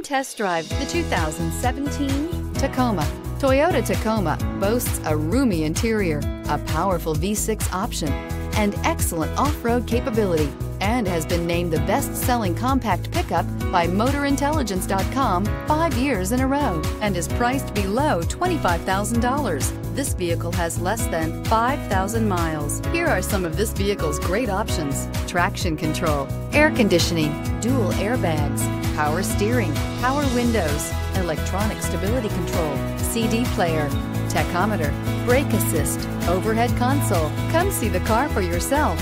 Test drive the 2017 Tacoma. Toyota Tacoma boasts a roomy interior, a powerful V6 option, and excellent off-road capability, and has been named the best-selling compact pickup by MotorIntelligence.com 5 years in a row, and is priced below $25,000. This vehicle has less than 5,000 miles. Here are some of this vehicle's great options: traction control, air conditioning, dual airbags, power steering, power windows, electronic stability control, CD player, tachometer, brake assist, overhead console. Come see the car for yourself.